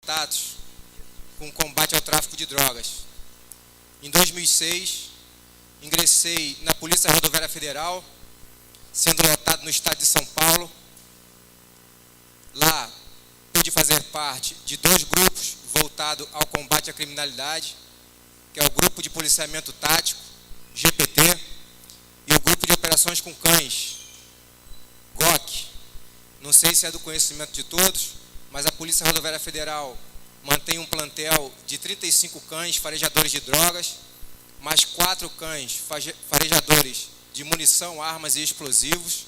contatos com o combate ao tráfico de drogas. Em 2006, ingressei na Polícia Rodoviária Federal, sendo lotado no estado de São Paulo. Lá, pude fazer parte de dois grupos voltados ao combate à criminalidade, que é o Grupo de Policiamento Tático, GPT, e o Grupo de Operações com Cães, GOC. Não sei se é do conhecimento de todos, mas a Polícia Rodoviária Federal mantém um plantel de 35 cães farejadores de drogas, mais 4 cães farejadores de munição, armas e explosivos.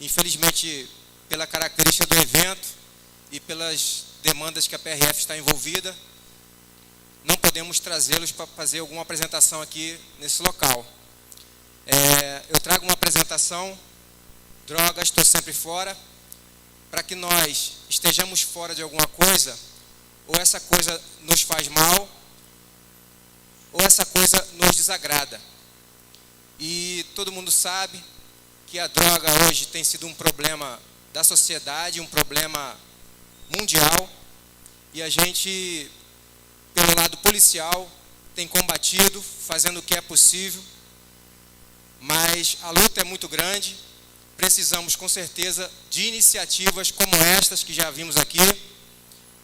Infelizmente, pela característica do evento e pelas demandas que a PRF está envolvida, não podemos trazê-los para fazer alguma apresentação aqui nesse local. Eu trago uma apresentação, drogas, estou sempre fora, para que nós estejamos fora de alguma coisa, ou essa coisa nos faz mal, ou essa coisa nos desagrada. E todo mundo sabe que a droga hoje tem sido um problema da sociedade, um problema mundial, e a gente, pelo lado policial, tem combatido, fazendo o que é possível, mas a luta é muito grande. Precisamos, com certeza, de iniciativas como estas que já vimos aqui,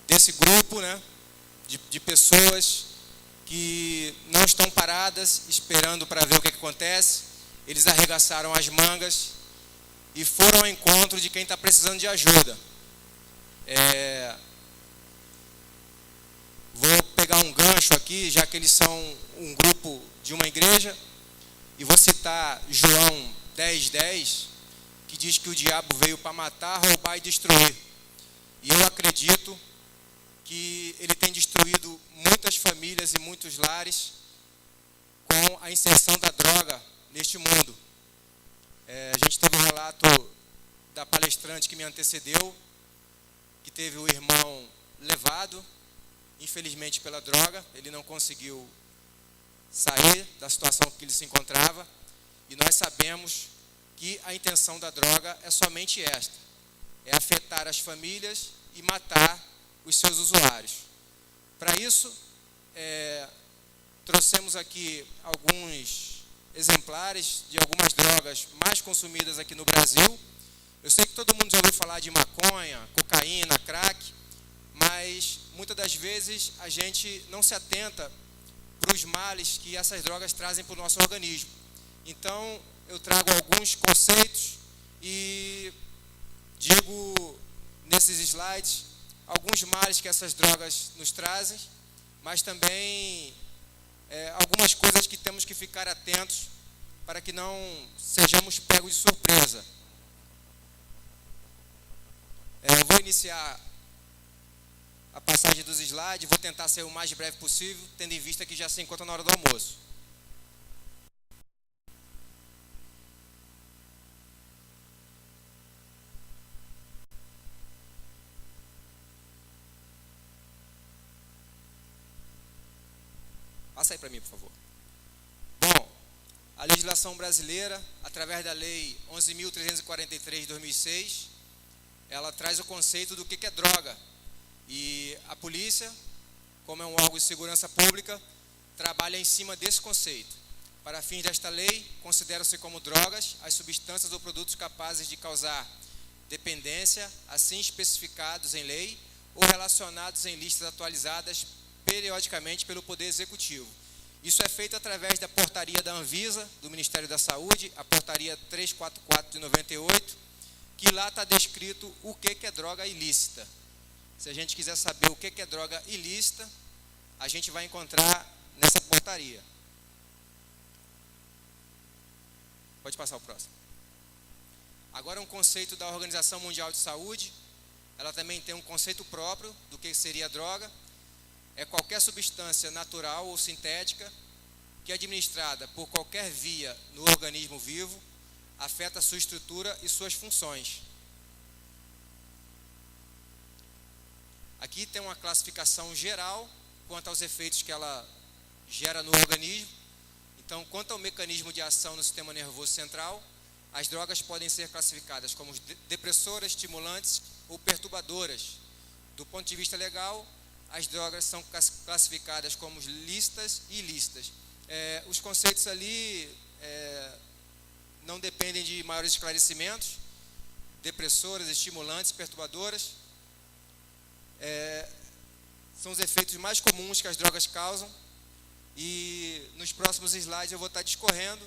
desse grupo, né, de pessoas que não estão paradas, esperando para ver o que acontece. Eles arregaçaram as mangas e foram ao encontro de quem está precisando de ajuda. Vou pegar um gancho aqui, já que eles são um grupo de uma igreja, e vou citar João 10:10, que diz que o diabo veio para matar, roubar e destruir. E eu acredito que ele tem destruído muitas famílias e muitos lares com a inserção da droga neste mundo. A gente teve um relato da palestrante que me antecedeu, que teve o irmão levado, infelizmente pela droga. Ele não conseguiu sair da situação que ele se encontrava, e nós sabemos que a intenção da droga é somente esta: é afetar as famílias e matar os seus usuários. Para isso, trouxemos aqui alguns exemplares de algumas drogas mais consumidas aqui no Brasil. Eu sei que todo mundo já ouviu falar de maconha, cocaína, crack, mas muitas das vezes a gente não se atenta para os males que essas drogas trazem para o nosso organismo. Então, eu trago alguns conceitos e digo nesses slides alguns males que essas drogas nos trazem, mas também algumas coisas que temos que ficar atentos para que não sejamos pegos de surpresa. Eu vou iniciar a passagem dos slides, vou tentar ser o mais breve possível, tendo em vista que já se encontra na hora do almoço. Passa aí para mim, por favor. Bom, a legislação brasileira, através da Lei 11.343 de 2006, ela traz o conceito do que é droga. E a polícia, como é um órgão de segurança pública, trabalha em cima desse conceito. Para fins desta lei, consideram-se como drogas as substâncias ou produtos capazes de causar dependência, assim especificados em lei ou relacionados em listas atualizadas periodicamente pelo Poder Executivo. Isso é feito através da portaria da Anvisa, do Ministério da Saúde, a portaria 344 de 98, que lá está descrito o que é droga ilícita. Se a gente quiser saber o que é droga ilícita, a gente vai encontrar nessa portaria. Pode passar o próximo. Agora, um conceito da Organização Mundial de Saúde. Ela também tem um conceito próprio do que seria droga. É qualquer substância natural ou sintética que, administrada por qualquer via no organismo vivo, afeta sua estrutura e suas funções. Aqui tem uma classificação geral quanto aos efeitos que ela gera no organismo. Então, quanto ao mecanismo de ação no sistema nervoso central, as drogas podem ser classificadas como depressoras, estimulantes ou perturbadoras do ponto de vista legal, as drogas são classificadas como lícitas e ilícitas. Os conceitos ali não dependem de maiores esclarecimentos. Depressoras, estimulantes, perturbadoras, são os efeitos mais comuns que as drogas causam, e nos próximos slides eu vou estar discorrendo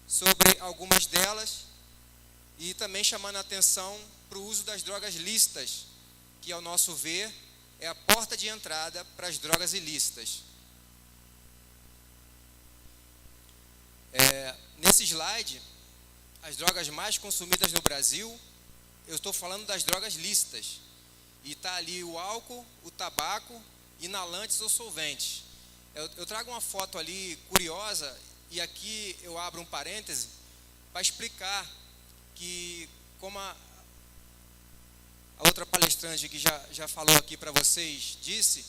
sobre algumas delas e também chamando a atenção para o uso das drogas lícitas, que, ao nosso ver, é a porta de entrada para as drogas ilícitas. Nesse slide, as drogas mais consumidas no Brasil, eu estou falando das drogas lícitas, e está ali o álcool, o tabaco, inalantes ou solventes. Eu trago uma foto ali curiosa, e aqui eu abro um parêntese para explicar que, como a outra palestrante que já falou aqui para vocês disse,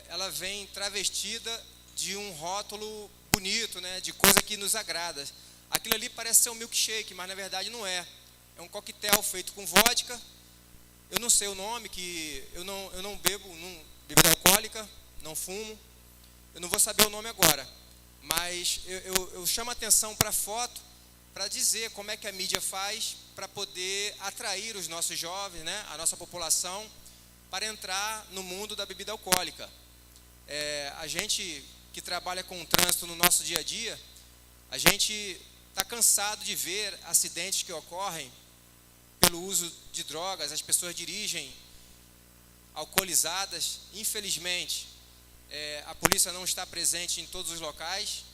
ela vem travestida de um rótulo bonito, né, de coisa que nos agrada. Aquilo ali parece ser um milkshake, mas na verdade não é. É um coquetel feito com vodka. Eu não sei o nome, que eu não bebo bebida alcoólica, não fumo. Eu não vou saber o nome agora, mas eu chamo a atenção para a foto para dizer como é que a mídia faz para poder atrair os nossos jovens, né, a nossa população, para entrar no mundo da bebida alcoólica. A gente que trabalha com o trânsito no nosso dia a dia, a gente está cansado de ver acidentes que ocorrem pelo uso de drogas. As pessoas dirigem alcoolizadas. Infelizmente, a polícia não está presente em todos os locais.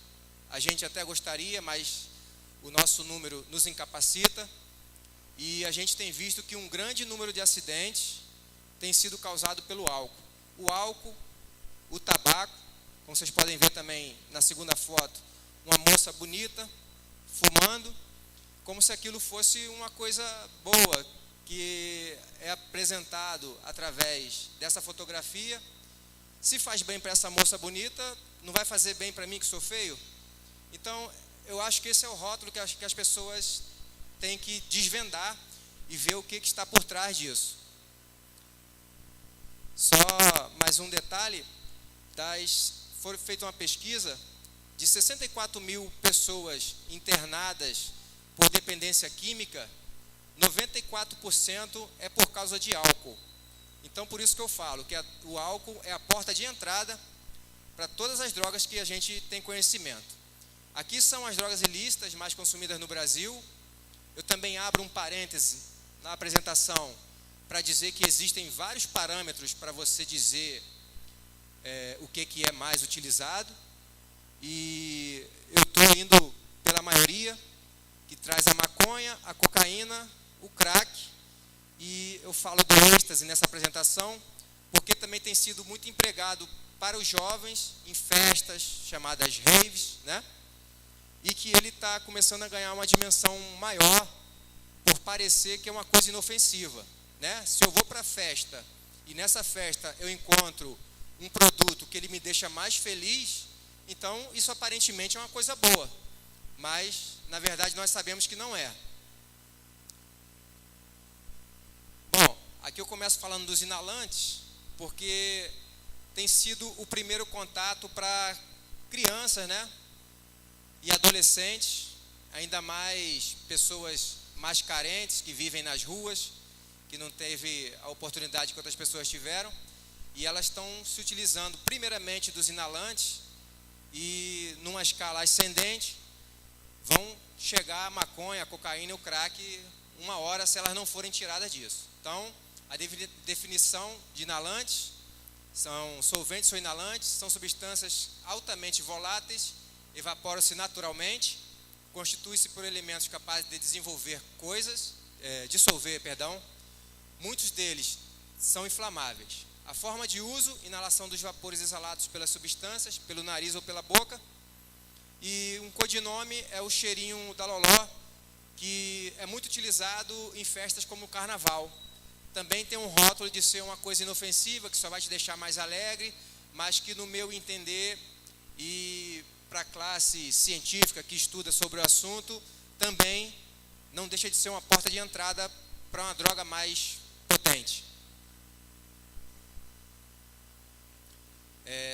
A gente até gostaria, mas o nosso número nos incapacita. E a gente tem visto que um grande número de acidentes tem sido causado pelo álcool. O álcool, o tabaco, como vocês podem ver também na segunda foto, uma moça bonita, fumando, como se aquilo fosse uma coisa boa, que é apresentado através dessa fotografia. Se faz bem para essa moça bonita, não vai fazer bem para mim que sou feio? Então, eu acho que esse é o rótulo que as pessoas têm que desvendar e ver o que está por trás disso. Só mais um detalhe, foi feita uma pesquisa de 64 mil pessoas internadas por dependência química, 94% é por causa de álcool. Então, por isso que eu falo que o álcool é a porta de entrada para todas as drogas que a gente tem conhecimento. Aqui são as drogas ilícitas mais consumidas no Brasil. Eu também abro um parêntese na apresentação para dizer que existem vários parâmetros para você dizer o que é mais utilizado. E eu estou indo pela maioria, que traz a maconha, a cocaína, o crack, e eu falo do êxtase nessa apresentação, porque também tem sido muito empregado para os jovens em festas chamadas raves, né? E que ele está começando a ganhar uma dimensão maior, por parecer que é uma coisa inofensiva, né? Se eu vou para a festa e nessa festa eu encontro um produto que ele me deixa mais feliz, então isso aparentemente é uma coisa boa, mas na verdade nós sabemos que não é. Bom, aqui eu começo falando dos inalantes, porque tem sido o primeiro contato para crianças, né, e adolescentes, ainda mais pessoas mais carentes que vivem nas ruas, que não teve a oportunidade que outras pessoas tiveram, e elas estão se utilizando primeiramente dos inalantes, e numa escala ascendente vão chegar a maconha, a cocaína e o crack uma hora, se elas não forem tiradas disso. Então, a definição de inalantes são solventes ou inalantes, são substâncias altamente voláteis, evaporam-se naturalmente, constituem-se por elementos capazes de dissolver, muitos deles são inflamáveis. A forma de uso, inalação dos vapores exalados pelas substâncias, pelo nariz ou pela boca. E um codinome é o cheirinho da loló, que é muito utilizado em festas como o carnaval. Também tem um rótulo de ser uma coisa inofensiva, que só vai te deixar mais alegre, mas que, no meu entender, e para a classe científica que estuda sobre o assunto, também não deixa de ser uma porta de entrada para uma droga mais potente.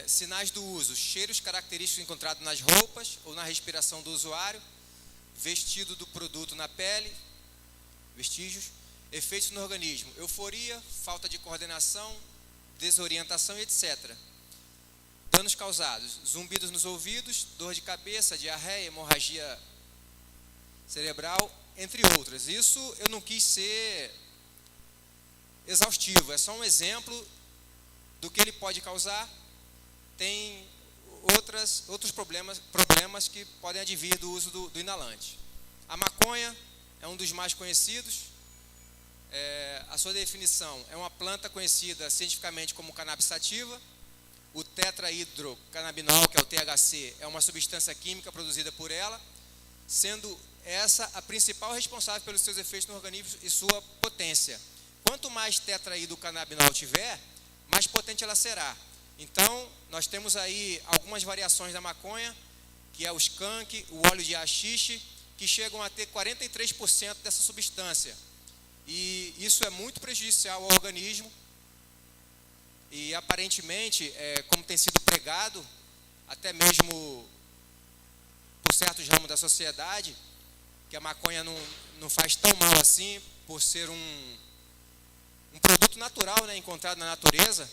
Sinais do uso: cheiros característicos encontrados nas roupas ou na respiração do usuário, vestido do produto na pele, vestígios, efeitos no organismo: euforia, falta de coordenação, desorientação, etc. Danos causados: zumbidos nos ouvidos, dor de cabeça, diarreia, hemorragia cerebral, entre outras. Isso eu não quis ser exaustivo, é só um exemplo do que ele pode causar. Tem outros problemas que podem advir do uso do inalante. A maconha é um dos mais conhecidos. A sua definição: é uma planta conhecida cientificamente como cannabis sativa. O tetrahidrocannabinol, que é o THC, é uma substância química produzida por ela, sendo essa a principal responsável pelos seus efeitos no organismo e sua potência. Quanto mais tetrahidrocannabinol tiver, mais potente ela será. Então, nós temos aí algumas variações da maconha, que é o skunk, o óleo de haxixe, que chegam a ter 43% dessa substância. E isso é muito prejudicial ao organismo. E, aparentemente, como tem sido pregado, até mesmo por certos ramos da sociedade, que a maconha não faz tão mal assim, por ser um produto natural, né, encontrado na natureza,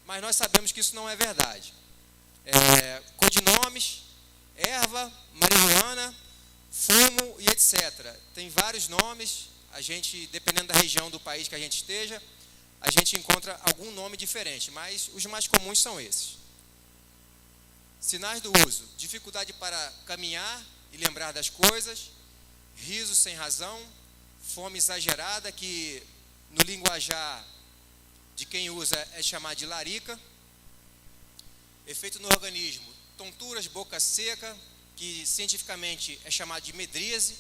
mas nós sabemos que isso não é verdade. Codinomes: erva, marihuana, fumo e etc. Tem vários nomes. A gente, dependendo da região do país que a gente esteja, a gente encontra algum nome diferente, mas os mais comuns são esses. Sinais do uso: dificuldade para caminhar e lembrar das coisas, riso sem razão, fome exagerada, que no linguajar de quem usa é chamado de larica. Efeito no organismo: tonturas, boca seca, que cientificamente é chamado de medríase,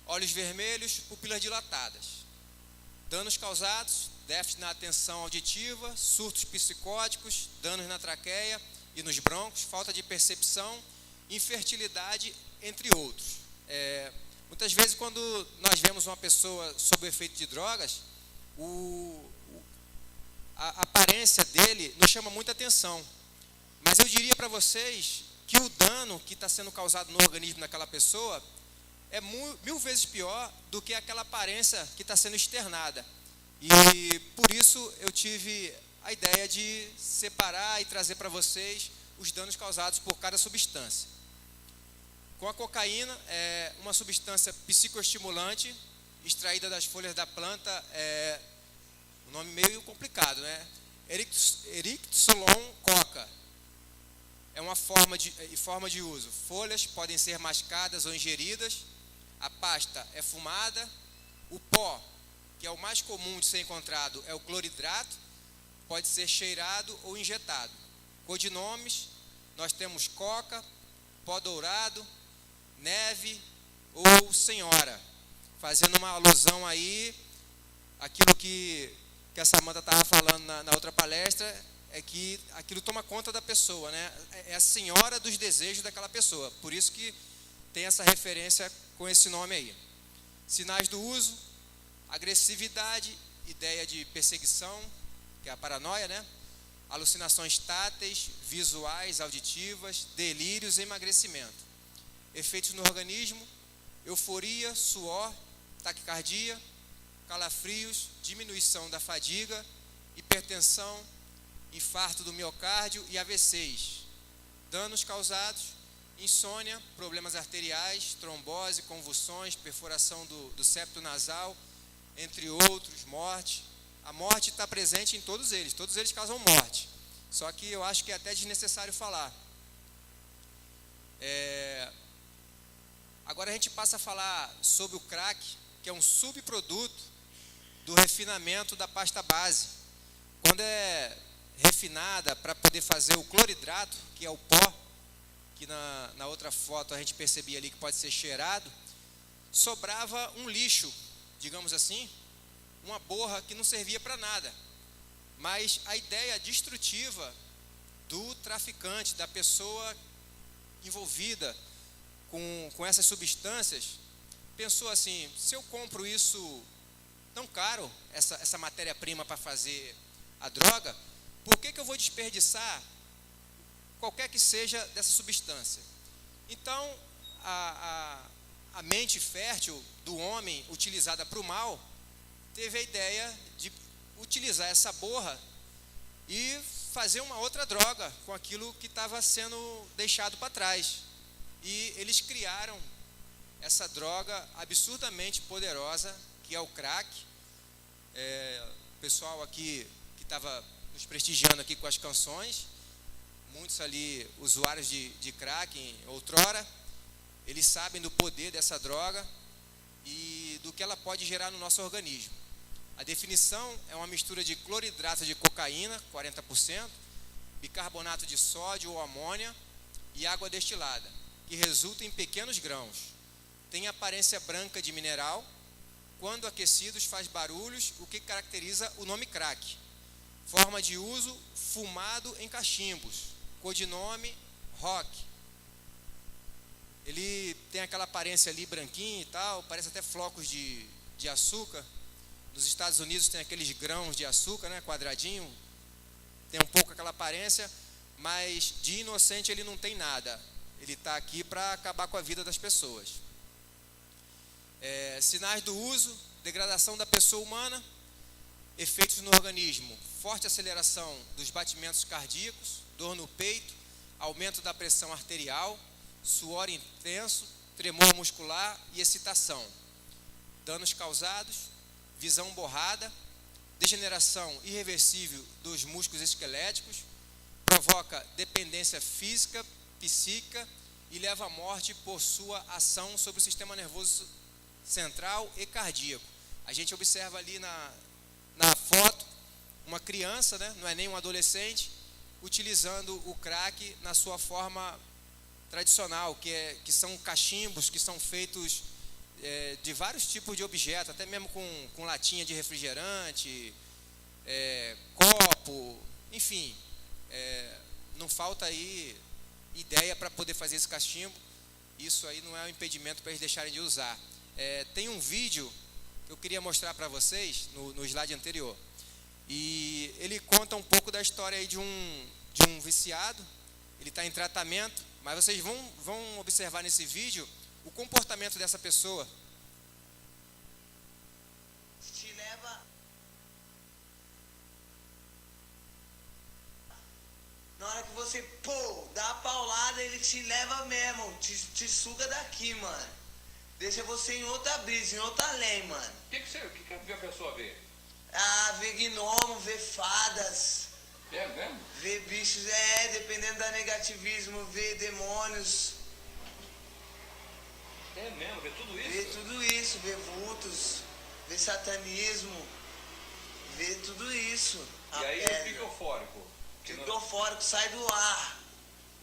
olhos vermelhos, pupilas dilatadas. Danos causados: déficit na atenção auditiva, surtos psicóticos, danos na traqueia e nos brônquios, falta de percepção, infertilidade, entre outros. Muitas vezes, quando nós vemos uma pessoa sob o efeito de drogas, a aparência dele nos chama muita atenção. Mas eu diria para vocês que o dano que está sendo causado no organismo daquela pessoa é 1000 vezes pior do que aquela aparência que está sendo externada. E por isso eu tive a ideia de separar e trazer para vocês os danos causados por cada substância. Com a cocaína, é uma substância psicoestimulante extraída das folhas da planta, um nome meio complicado, né? Erythrolon coca. É uma forma de uso: folhas podem ser mascadas ou ingeridas, a pasta é fumada, o pó, que é o mais comum de ser encontrado, é o cloridrato, pode ser cheirado ou injetado. Codinomes: nós temos coca, pó dourado, neve ou senhora, fazendo uma alusão aí àquilo que a Samanta estava falando na outra palestra, é que aquilo toma conta da pessoa, né? É a senhora dos desejos daquela pessoa, por isso que tem essa referência com esse nome aí. Sinais do uso: agressividade, ideia de perseguição, que é a paranoia, né? Alucinações táteis, visuais, auditivas, delírios e emagrecimento. Efeitos no organismo: euforia, suor, taquicardia, calafrios, diminuição da fadiga, hipertensão, infarto do miocárdio e AVCs. Danos causados: insônia, problemas arteriais, trombose, convulsões, perfuração do septo nasal, entre outros, morte. A morte está presente em todos eles causam morte. Só que eu acho que é até desnecessário falar. Agora a gente passa a falar sobre o crack, que é um subproduto do refinamento da pasta base. Quando é refinada para poder fazer o cloridrato, que é o pó, que na outra foto a gente percebia ali que pode ser cheirado, sobrava um lixo, digamos assim, uma borra que não servia para nada. Mas a ideia destrutiva do traficante, da pessoa envolvida com essas substâncias, pensou assim: se eu compro isso tão caro, essa matéria-prima para fazer a droga, por que eu vou desperdiçar qualquer que seja dessa substância. Então, a mente fértil do homem utilizada para o mal teve a ideia de utilizar essa borra e fazer uma outra droga com aquilo que estava sendo deixado para trás. E eles criaram essa droga absurdamente poderosa, que é o crack. O pessoal aqui que estava nos prestigiando aqui com as canções, muitos ali usuários de crack outrora, eles sabem do poder dessa droga e do que ela pode gerar no nosso organismo. A definição é uma mistura de cloridrato de cocaína, 40%, bicarbonato de sódio ou amônia e água destilada, que resulta em pequenos grãos. Tem aparência branca de mineral. Quando aquecidos faz barulhos, o que caracteriza o nome crack. Forma de uso, fumado em cachimbos. Codinome, rock. Ele tem aquela aparência ali branquinha e tal, parece até flocos de açúcar. Nos Estados Unidos tem aqueles grãos de açúcar, né, quadradinho. Tem um pouco aquela aparência, mas de inocente ele não tem nada. Ele está aqui para acabar com a vida das pessoas. Sinais do uso: degradação da pessoa humana, efeitos no organismo, forte aceleração dos batimentos cardíacos, dor no peito, aumento da pressão arterial, suor intenso, tremor muscular e excitação. Danos causados: visão borrada, degeneração irreversível dos músculos esqueléticos, provoca dependência física, psíquica e leva à morte por sua ação sobre o sistema nervoso central e cardíaco. A gente observa ali na foto uma criança, né, não é nem um adolescente, utilizando o crack na sua forma tradicional, que são cachimbos que são feitos de vários tipos de objetos, até mesmo com latinha de refrigerante, copo, enfim, não falta aí ideia para poder fazer esse cachimbo. Isso aí não é um impedimento para eles deixarem de usar. Tem um vídeo que eu queria mostrar para vocês no slide anterior, e ele conta um pouco da história aí de um viciado. Ele está em tratamento, mas vocês vão observar nesse vídeo o comportamento dessa pessoa. Te leva. Na hora que você, dá a paulada, ele te leva mesmo, te suga daqui, mano. Deixa você em outra brisa, em outra lei, mano. O que a pessoa vê? Vê gnomo, vê fadas. É mesmo? Vê bichos, dependendo da negativismo, vê demônios. É mesmo, vê tudo isso? Vê tudo isso, vê vultos, vê satanismo, vê tudo isso. E aí ele fica eufórico. Fica eufórico, sai do ar.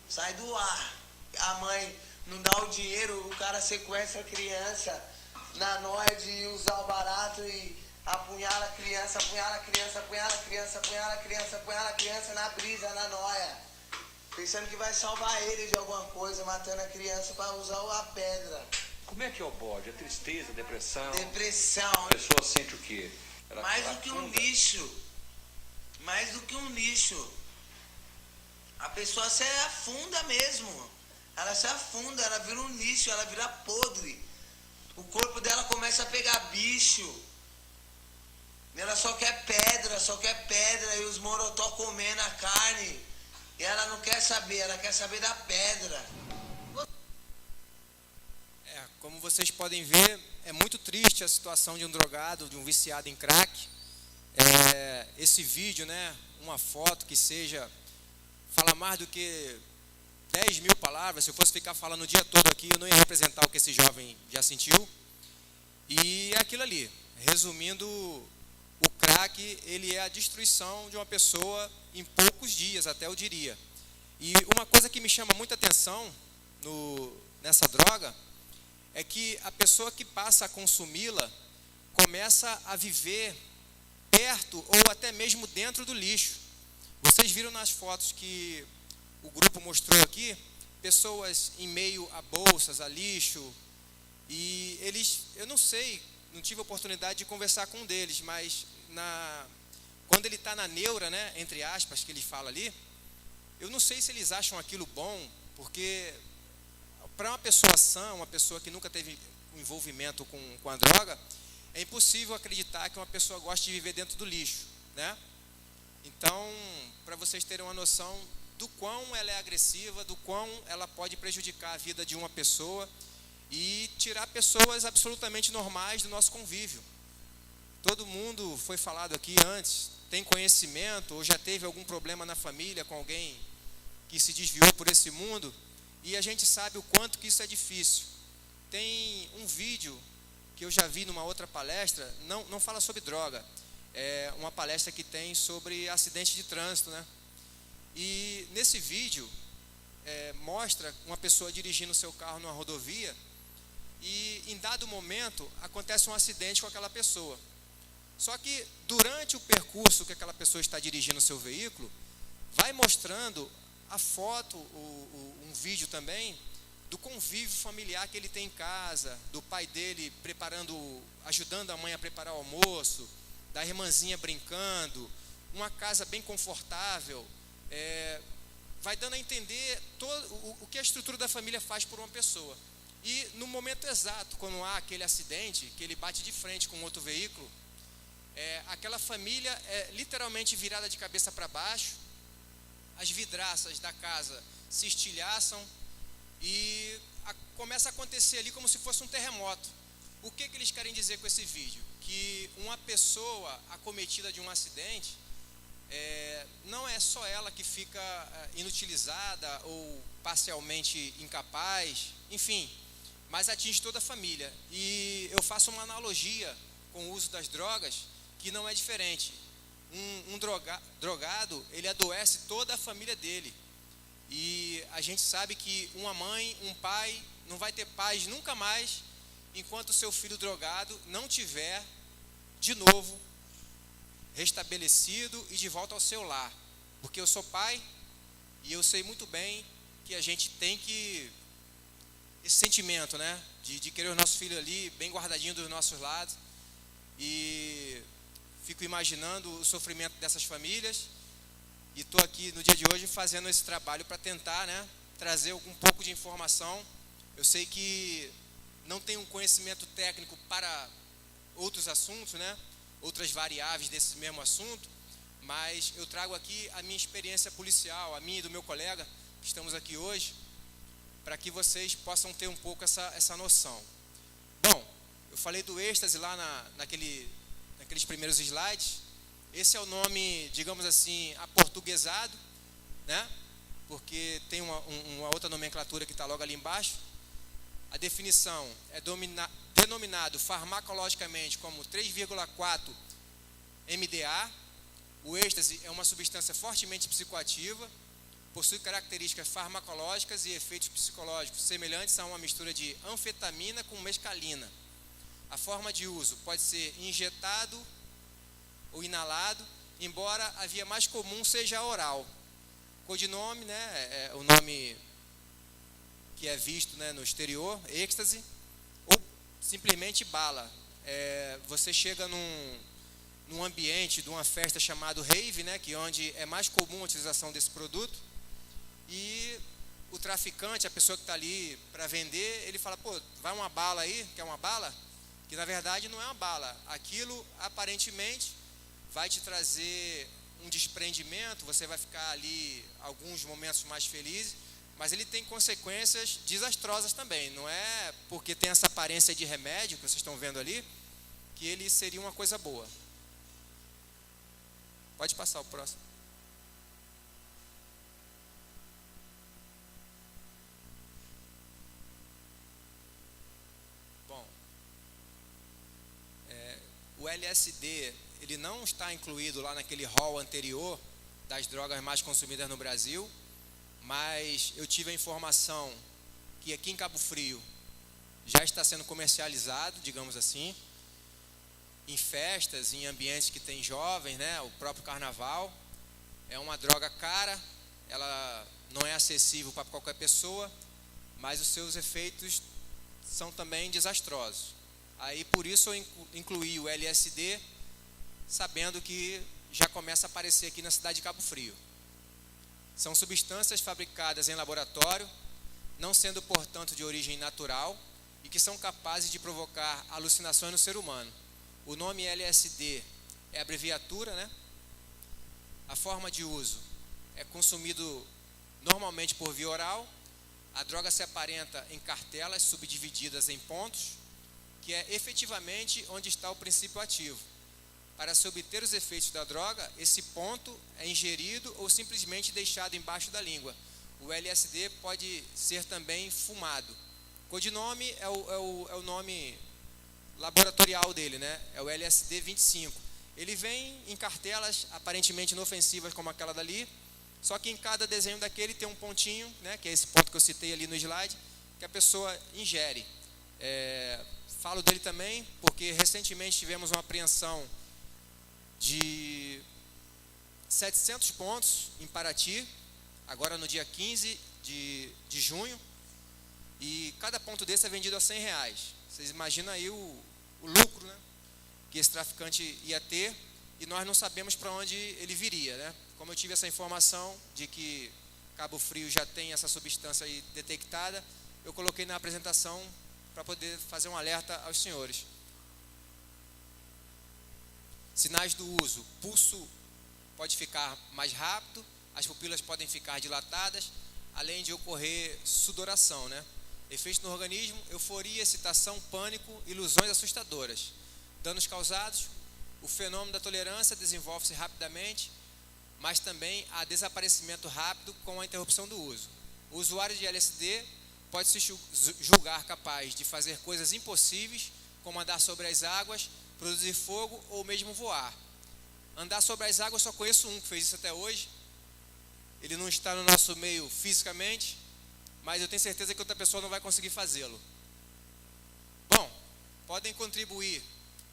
Sai do ar. A mãe não dá o dinheiro, o cara sequestra a criança na noia de usar o barato e apunhala a criança, apunhala a criança, apunhala a criança, apunhala a criança, apunhala a criança na brisa, na noia. Pensando que vai salvar ele de alguma coisa, matando a criança para usar a pedra. Como é que é o bode? A tristeza, a depressão? Depressão. A pessoa sente o quê? Mais do que um lixo. Mais do que um lixo. A pessoa se afunda mesmo. Ela se afunda, ela vira um lixo, ela vira podre. O corpo dela começa a pegar bicho. Ela só quer pedra e os morotó comendo a carne. E ela não quer saber, ela quer saber da pedra. Como vocês podem ver, é muito triste a situação de um drogado, de um viciado em crack. Esse vídeo, né, uma foto que seja, fala mais do que 10 mil palavras. Se eu fosse ficar falando o dia todo aqui, eu não ia representar o que esse jovem já sentiu. E é aquilo ali, resumindo, o crack, ele é a destruição de uma pessoa em poucos dias, até eu diria. E uma coisa que me chama muita atenção nessa droga é que a pessoa que passa a consumi-la começa a viver perto ou até mesmo dentro do lixo. Vocês viram nas fotos que o grupo mostrou aqui, pessoas em meio a bolsas, a lixo, e eles, eu não sei, não tive a oportunidade de conversar com um deles, mas quando ele está na neura, né, entre aspas, que ele fala ali, eu não sei se eles acham aquilo bom, porque para uma pessoa sã, uma pessoa que nunca teve um envolvimento com a droga, é impossível acreditar que uma pessoa goste de viver dentro do lixo, né? Então, para vocês terem uma noção do quão ela é agressiva, do quão ela pode prejudicar a vida de uma pessoa e tirar pessoas absolutamente normais do nosso convívio. Todo mundo, foi falado aqui antes, tem conhecimento ou já teve algum problema na família com alguém que se desviou por esse mundo, e a gente sabe o quanto que isso é difícil. Tem um vídeo que eu já vi numa outra palestra, não fala sobre droga, é uma palestra que tem sobre acidente de trânsito, né? E nesse vídeo mostra uma pessoa dirigindo seu carro numa rodovia e em dado momento acontece um acidente com aquela pessoa. Só que durante o percurso que aquela pessoa está dirigindo o seu veículo, vai mostrando a foto, um vídeo também, do convívio familiar que ele tem em casa, do pai dele ajudando a mãe a preparar o almoço, da irmãzinha brincando, uma casa bem confortável, vai dando a entender o que a estrutura da família faz por uma pessoa. E no momento exato, quando há aquele acidente, que ele bate de frente com outro veículo, aquela família é literalmente virada de cabeça para baixo, as vidraças da casa se estilhaçam e começa a acontecer ali como se fosse um terremoto. O que eles querem dizer com esse vídeo? Que uma pessoa acometida de um acidente, não é só ela que fica inutilizada ou parcialmente incapaz, enfim, mas atinge toda a família. E eu faço uma analogia com o uso das drogas, que não é diferente. Um drogado, ele adoece toda a família dele. E a gente sabe que uma mãe, um pai, não vai ter paz nunca mais, enquanto o seu filho drogado não tiver, de novo, restabelecido e de volta ao seu lar. Porque eu sou pai e eu sei muito bem que a gente tem esse sentimento, né, de querer o nosso filho ali bem guardadinho dos nossos lados, e fico imaginando o sofrimento dessas famílias, e estou aqui no dia de hoje fazendo esse trabalho para tentar, né, trazer um pouco de informação. Eu sei que não tenho um conhecimento técnico para outros assuntos, né, outras variáveis desse mesmo assunto, mas eu trago aqui a minha experiência policial, a minha e do meu colega, que estamos aqui hoje, para que vocês possam ter um pouco essa noção. Bom, eu falei do êxtase lá naqueles primeiros slides. Esse é o nome, digamos assim, aportuguesado, né? Porque tem uma outra nomenclatura que está logo ali embaixo. A definição é denominado farmacologicamente como 3,4 MDA. O êxtase é uma substância fortemente psicoativa, possui características farmacológicas e efeitos psicológicos semelhantes a uma mistura de anfetamina com mescalina. A forma de uso pode ser injetado ou inalado, embora a via mais comum seja a oral. Codinome, né, é o nome que é visto, né, no exterior, êxtase, ou simplesmente bala. Você chega num ambiente de uma festa chamado rave, né, que onde é mais comum a utilização desse produto, e o traficante, a pessoa que está ali para vender, ele fala, pô, vai uma bala aí, quer uma bala? Que na verdade não é uma bala. Aquilo aparentemente vai te trazer um desprendimento, você vai ficar ali alguns momentos mais felizes, mas ele tem consequências desastrosas também. Não é porque tem essa aparência de remédio que vocês estão vendo ali, que ele seria uma coisa boa. Pode passar o próximo. Bom, o LSD, ele não está incluído lá naquele rol anterior das drogas mais consumidas no Brasil, mas eu tive a informação que aqui em Cabo Frio já está sendo comercializado, digamos assim, em festas, em ambientes que tem jovens, né, o próprio carnaval. É uma droga cara, ela não é acessível para qualquer pessoa, mas os seus efeitos são também desastrosos. Aí por isso eu incluí o LSD, sabendo que já começa a aparecer aqui na cidade de Cabo Frio. São substâncias fabricadas em laboratório, não sendo, portanto, de origem natural e que são capazes de provocar alucinações no ser humano. O nome LSD é abreviatura, né? A forma de uso é consumido normalmente por via oral. A droga se aparenta em cartelas subdivididas em pontos, que é efetivamente onde está o princípio ativo. Para se obter os efeitos da droga, esse ponto é ingerido ou simplesmente deixado embaixo da língua. O LSD pode ser também fumado. Codinome é o nome laboratorial dele, né? É o LSD 25. Ele vem em cartelas aparentemente inofensivas como aquela dali, só que em cada desenho daquele tem um pontinho, né? Que é esse ponto que eu citei ali no slide, que a pessoa ingere. Falo dele também porque recentemente tivemos uma apreensão de 700 pontos em Paraty, agora no dia 15 de junho, e cada ponto desse é vendido a R$100. Vocês imaginam aí o lucro, né, que esse traficante ia ter, e nós não sabemos para onde ele viria, né? Como eu tive essa informação de que Cabo Frio já tem essa substância aí detectada, eu coloquei na apresentação para poder fazer um alerta aos senhores. Sinais do uso: pulso pode ficar mais rápido, as pupilas podem ficar dilatadas, além de ocorrer sudoração, né? Efeitos no organismo: euforia, excitação, pânico, ilusões assustadoras. Danos causados: o fenômeno da tolerância desenvolve-se rapidamente, mas também há desaparecimento rápido com a interrupção do uso. O usuário de LSD pode se julgar capaz de fazer coisas impossíveis, como andar sobre as águas, produzir fogo ou mesmo voar. Andar sobre as águas, só conheço um que fez isso até hoje. Ele não está no nosso meio fisicamente, mas eu tenho certeza que outra pessoa não vai conseguir fazê-lo. Bom, podem contribuir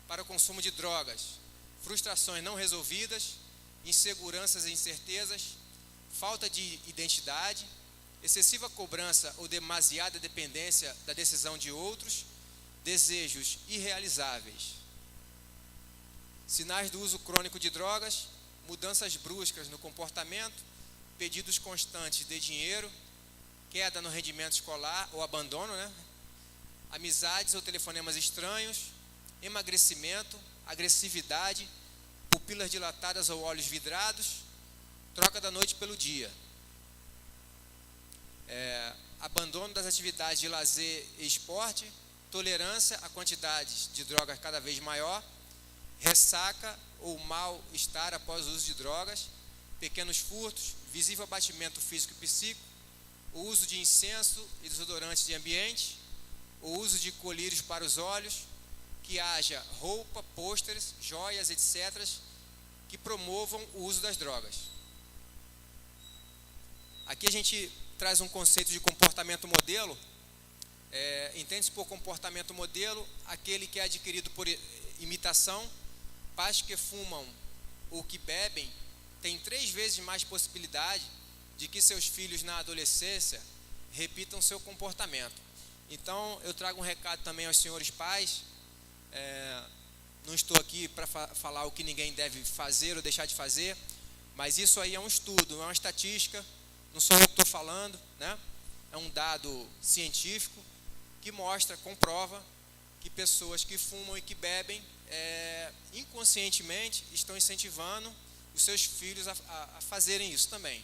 para o consumo de drogas: frustrações não resolvidas, inseguranças e incertezas, falta de identidade, excessiva cobrança ou demasiada dependência da decisão de outros, desejos irrealizáveis. Sinais do uso crônico de drogas: mudanças bruscas no comportamento, pedidos constantes de dinheiro, queda no rendimento escolar ou abandono, né? Amizades ou telefonemas estranhos, emagrecimento, agressividade, pupilas dilatadas ou olhos vidrados, troca da noite pelo dia. Abandono das atividades de lazer e esporte, tolerância a quantidades de drogas cada vez maior, ressaca ou mal-estar após o uso de drogas, pequenos furtos, visível abatimento físico e psíquico, o uso de incenso e desodorantes de ambiente, o uso de colírios para os olhos, que haja roupa, pôsteres, joias, etc., que promovam o uso das drogas. Aqui a gente traz um conceito de comportamento modelo. Entende-se por comportamento modelo aquele que é adquirido por imitação. Pais que fumam ou que bebem têm 3 vezes mais possibilidade de que seus filhos na adolescência repitam seu comportamento. Então eu trago um recado também aos senhores pais. Não estou aqui para falar o que ninguém deve fazer ou deixar de fazer, mas isso aí é um estudo, é uma estatística, não sou eu que estou falando, né? É um dado científico que mostra, comprova, que pessoas que fumam e que bebem inconscientemente estão incentivando os seus filhos a fazerem isso também.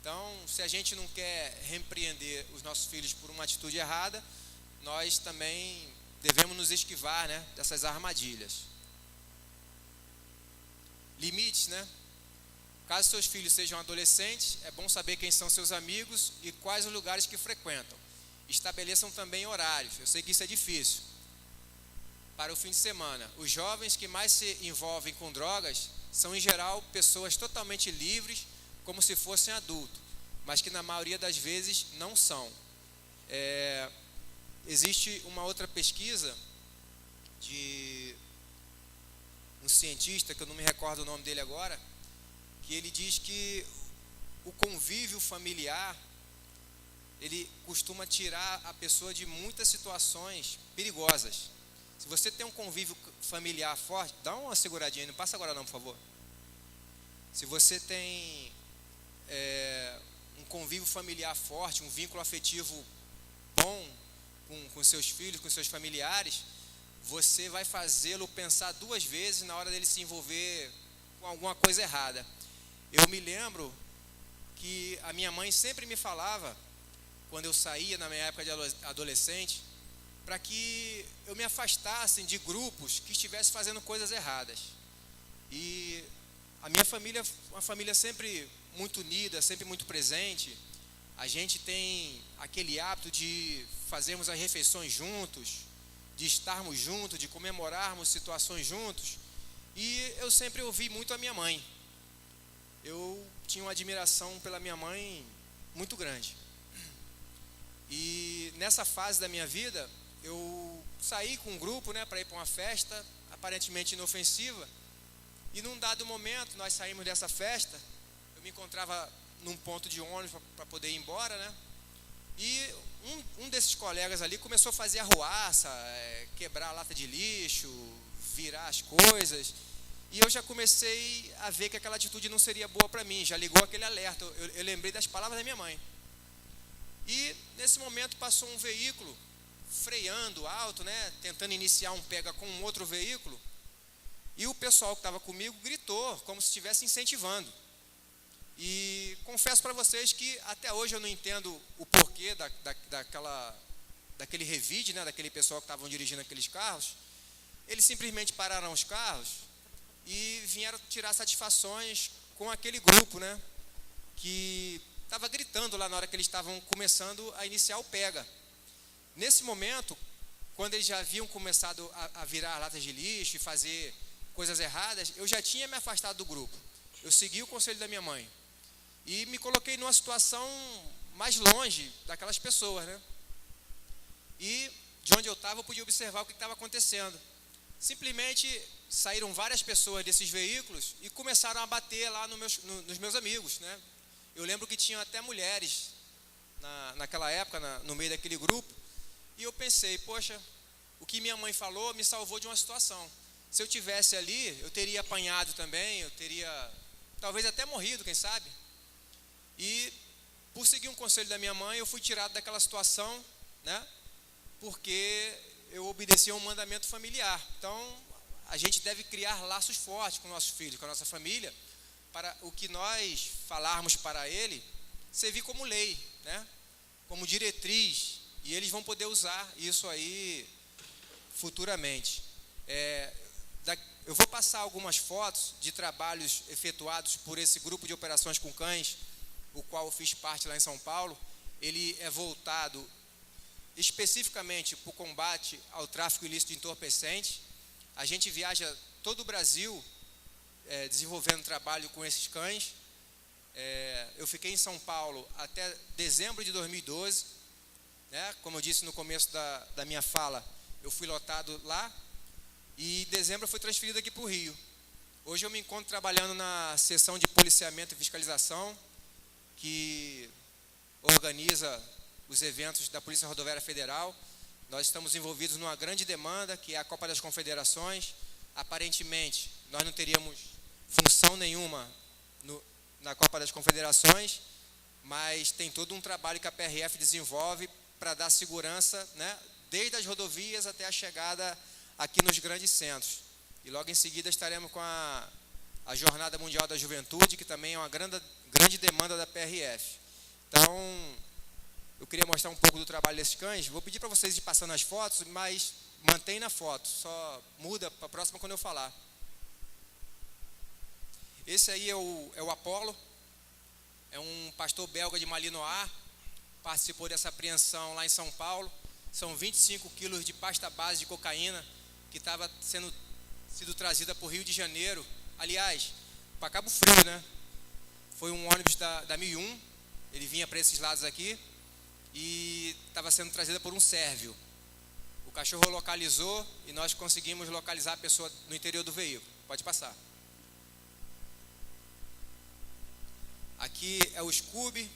Então, se a gente não quer repreender os nossos filhos por uma atitude errada, nós também devemos nos esquivar, né, dessas armadilhas. Limites, né? Caso seus filhos sejam adolescentes, é bom saber quem são seus amigos e quais os lugares que frequentam. Estabeleçam também horários. Eu sei que isso é difícil. Para o fim de semana, os jovens que mais se envolvem com drogas são, em geral, pessoas totalmente livres, como se fossem adultos, mas que na maioria das vezes não são. Existe uma outra pesquisa de um cientista, que eu não me recordo o nome dele agora, que ele diz que o convívio familiar, ele costuma tirar a pessoa de muitas situações perigosas. Se você tem um convívio familiar forte, dá uma seguradinha aí, não passa agora não, por favor. Se você tem convívio familiar forte, um vínculo afetivo bom com seus filhos, com seus familiares, você vai fazê-lo pensar 2 vezes na hora dele se envolver com alguma coisa errada. Eu me lembro que a minha mãe sempre me falava, quando eu saía na minha época de adolescente, para que eu me afastasse de grupos que estivessem fazendo coisas erradas. E a minha família, uma família sempre muito unida, sempre muito presente. A gente tem aquele hábito de fazermos as refeições juntos, de estarmos juntos, de comemorarmos situações juntos. E eu sempre ouvi muito a minha mãe. Eu tinha uma admiração pela minha mãe muito grande. E nessa fase da minha vida, eu saí com um grupo, para ir para uma festa, aparentemente inofensiva. E num dado momento, nós saímos dessa festa, eu me encontrava num ponto de ônibus para poder ir embora, E um desses colegas ali começou a fazer arruaça, quebrar a lata de lixo, virar as coisas. E eu já comecei a ver que aquela atitude não seria boa para mim, já ligou aquele alerta. Eu lembrei das palavras da minha mãe. E nesse momento passou um veículo freando alto, tentando iniciar um pega com um outro veículo. E o pessoal que estava comigo gritou, como se estivesse incentivando. E confesso para vocês que até hoje eu não entendo o porquê daquele revide, daquele pessoal que estavam dirigindo aqueles carros. Eles simplesmente pararam os carros e vieram tirar satisfações com aquele grupo, que estava gritando lá na hora que eles estavam começando a iniciar o pega. Nesse momento, quando eles já haviam começado a virar latas de lixo e fazer coisas erradas, eu já tinha me afastado do grupo. Eu segui o conselho da minha mãe e me coloquei numa situação mais longe daquelas pessoas, E de onde eu estava, eu podia observar o que estava acontecendo. Simplesmente saíram várias pessoas desses veículos e começaram a bater lá nos meus amigos, Eu lembro que tinham até mulheres naquela época, no meio daquele grupo. E eu pensei, poxa, o que minha mãe falou me salvou de uma situação. Se eu tivesse ali, eu teria apanhado também, eu teria talvez até morrido, quem sabe. E por seguir um conselho da minha mãe, eu fui tirado daquela situação, porque eu obedeci a um mandamento familiar. Então, a gente deve criar laços fortes com nossos filhos, com a nossa família, para o que nós falarmos para ele servir como lei, como diretriz, e eles vão poder usar isso aí futuramente. Eu vou passar algumas fotos de trabalhos efetuados por esse grupo de operações com cães, o qual eu fiz parte lá em São Paulo. Ele é voltado especificamente para o combate ao tráfico ilícito de entorpecentes. A gente viaja todo o Brasil desenvolvendo trabalho com esses cães. Eu fiquei em São Paulo até dezembro de 2012. Como eu disse no começo da minha fala, eu fui lotado lá. E em dezembro eu fui transferido aqui para o Rio. Hoje eu me encontro trabalhando na seção de policiamento e fiscalização, que organiza os eventos da Polícia Rodoviária Federal. Nós estamos envolvidos numa grande demanda, que é a Copa das Confederações. Aparentemente, nós não teríamos função nenhuma na Copa das Confederações, mas tem todo um trabalho que a PRF desenvolve para dar segurança, desde as rodovias até a chegada aqui nos grandes centros. E logo em seguida estaremos com a Jornada Mundial da Juventude, que também é uma grande demanda da PRF. Então, eu queria mostrar um pouco do trabalho desses cães. Vou pedir para vocês ir passando as fotos, mas mantém na foto, só muda para a próxima quando eu falar. Esse aí é o Apolo, é um pastor belga de Malinois, participou dessa apreensão lá em São Paulo. São 25 quilos de pasta base de cocaína que estava sido trazida para o Rio de Janeiro, aliás, para Cabo Frio, Foi um ônibus da 1001, ele vinha para esses lados aqui e estava sendo trazida por um sérvio. O cachorro localizou e nós conseguimos localizar a pessoa no interior do veículo. Pode passar. Aqui é o Scooby,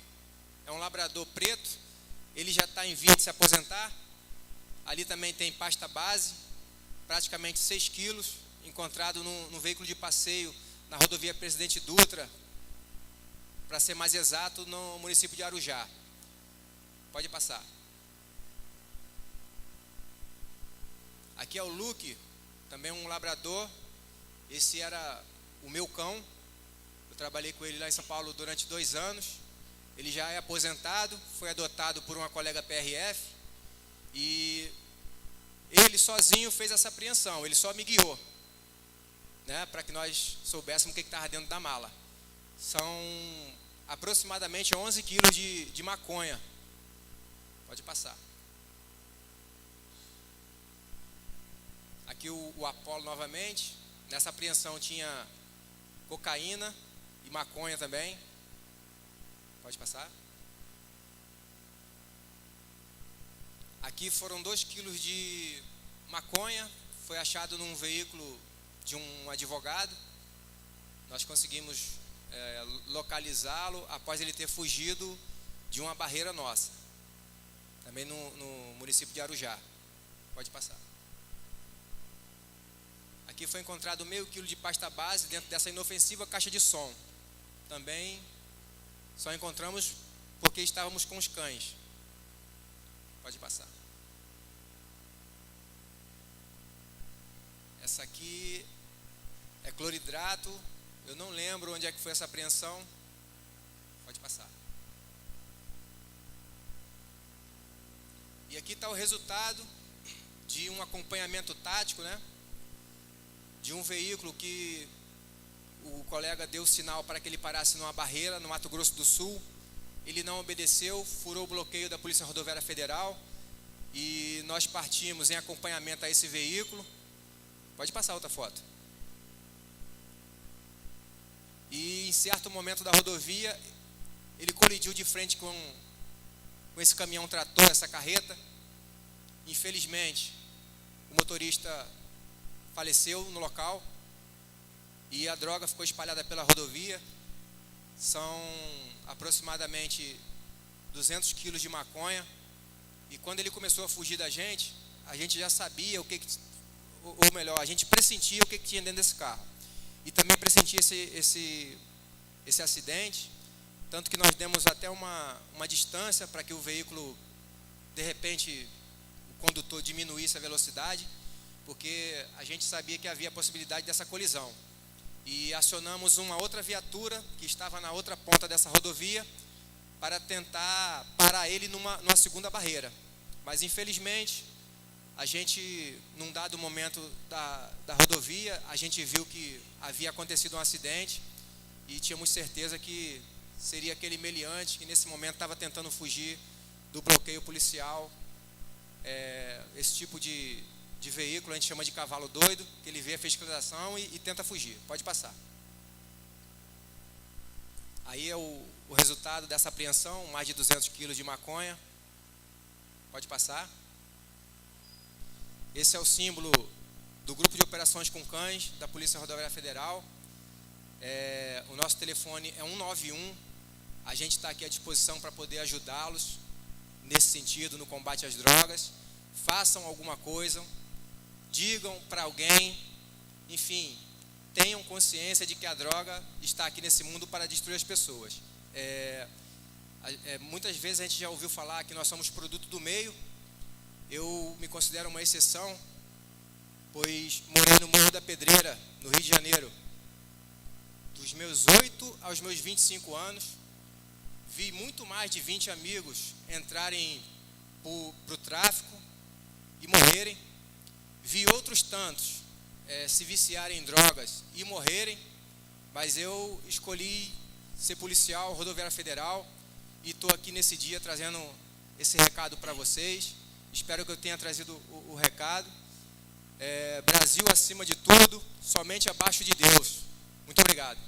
é um labrador preto, ele já está em via de se aposentar. Ali também tem pasta base, praticamente 6 quilos, encontrado no veículo de passeio na rodovia Presidente Dutra, para ser mais exato, no município de Arujá. Pode passar. Aqui é o Luke, também um labrador. Esse era o meu cão. Eu trabalhei com ele lá em São Paulo durante 2 anos. Ele já é aposentado, foi adotado por uma colega PRF. E ele sozinho fez essa apreensão, ele só me guiou, né, para que nós soubéssemos o que estava dentro da mala. São aproximadamente 11 quilos de maconha. Pode passar. Aqui o Apolo novamente. Nessa apreensão tinha cocaína e maconha também. Pode passar. Aqui foram 2 quilos de maconha, foi achado num veículo de um advogado. Nós conseguimos localizá-lo após ele ter fugido de uma barreira nossa, também no município de Arujá. Pode passar. Aqui foi encontrado meio quilo de pasta base dentro dessa inofensiva caixa de som. Também só encontramos porque estávamos com os cães. Pode passar. Essa aqui é cloridrato. Eu não lembro onde é que foi essa apreensão. Pode passar. E aqui está o resultado de um acompanhamento tático, né? De um veículo que o colega deu sinal para que ele parasse numa barreira no Mato Grosso do Sul. Ele não obedeceu, furou o bloqueio da Polícia Rodoviária Federal e nós partimos em acompanhamento a esse veículo. Pode passar outra foto. E em certo momento da rodovia, ele colidiu de frente com esse caminhão trator, essa carreta. Infelizmente, o motorista faleceu no local e a droga ficou espalhada pela rodovia. São aproximadamente 200 quilos de maconha. E quando ele começou a fugir da gente, a gente já sabia ou melhor, a gente pressentia o que tinha dentro desse carro. E também pressentia esse acidente, tanto que nós demos até uma distância para que o veículo, de repente, o condutor diminuísse a velocidade, porque a gente sabia que havia a possibilidade dessa colisão. E acionamos uma outra viatura que estava na outra ponta dessa rodovia para tentar parar ele numa segunda barreira. Mas infelizmente, a gente, num dado momento da rodovia, a gente viu que havia acontecido um acidente e tínhamos certeza que seria aquele meliante que nesse momento estava tentando fugir do bloqueio policial. Esse tipo de veículo a gente chama de cavalo doido, que ele vê a fiscalização e tenta fugir. Pode passar. Aí é o resultado dessa apreensão, mais de 200 quilos de maconha. Pode passar. Esse é o símbolo do Grupo de Operações com Cães da Polícia Rodoviária Federal. O nosso telefone é 191. A gente está aqui à disposição para poder ajudá-los nesse sentido, no combate às drogas. Façam alguma coisa, digam para alguém, enfim, tenham consciência de que a droga está aqui nesse mundo para destruir as pessoas. Muitas vezes a gente já ouviu falar que nós somos produto do meio. Eu me considero uma exceção, pois morei no Morro da Pedreira, no Rio de Janeiro, dos meus 8 aos meus 25 anos. Vi muito mais de 20 amigos entrarem para o tráfico e morrerem. Vi outros tantos se viciarem em drogas e morrerem, mas eu escolhi ser policial rodoviária federal e estou aqui nesse dia trazendo esse recado para vocês. Espero que eu tenha trazido o recado. Brasil acima de tudo, somente abaixo de Deus. Muito obrigado.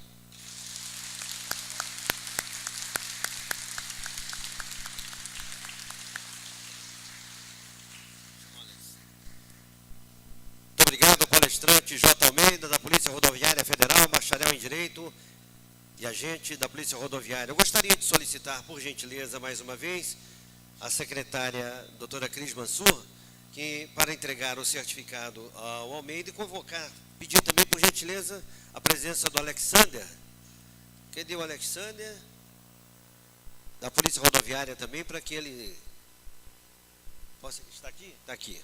Muito obrigado, palestrante J. Almeida, da Polícia Rodoviária Federal, bacharel em Direito e agente da Polícia Rodoviária. Eu gostaria de solicitar, por gentileza, mais uma vez, a secretária doutora Cris Mansur, para entregar o certificado ao Almeida e convocar, pedir também, por gentileza, a presença do Alexander. Cadê o Alexander? da Polícia Rodoviária também, para que ele... Está aqui? Está aqui.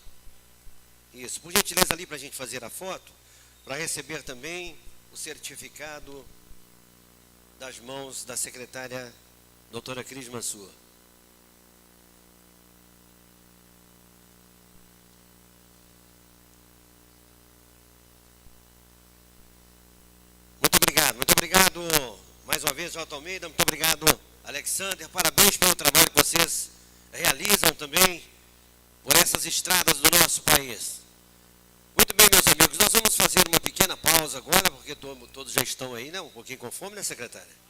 Isso, por gentileza ali para a gente fazer a foto, para receber também o certificado das mãos da secretária doutora Cris Mansur. Muito obrigado mais uma vez, Jota Almeida, muito obrigado, Alexander, parabéns pelo trabalho que vocês realizam também por essas estradas do nosso país. Muito bem, meus amigos, nós vamos fazer uma pequena pausa agora, porque todos já estão aí, né, um pouquinho com fome, né, secretária?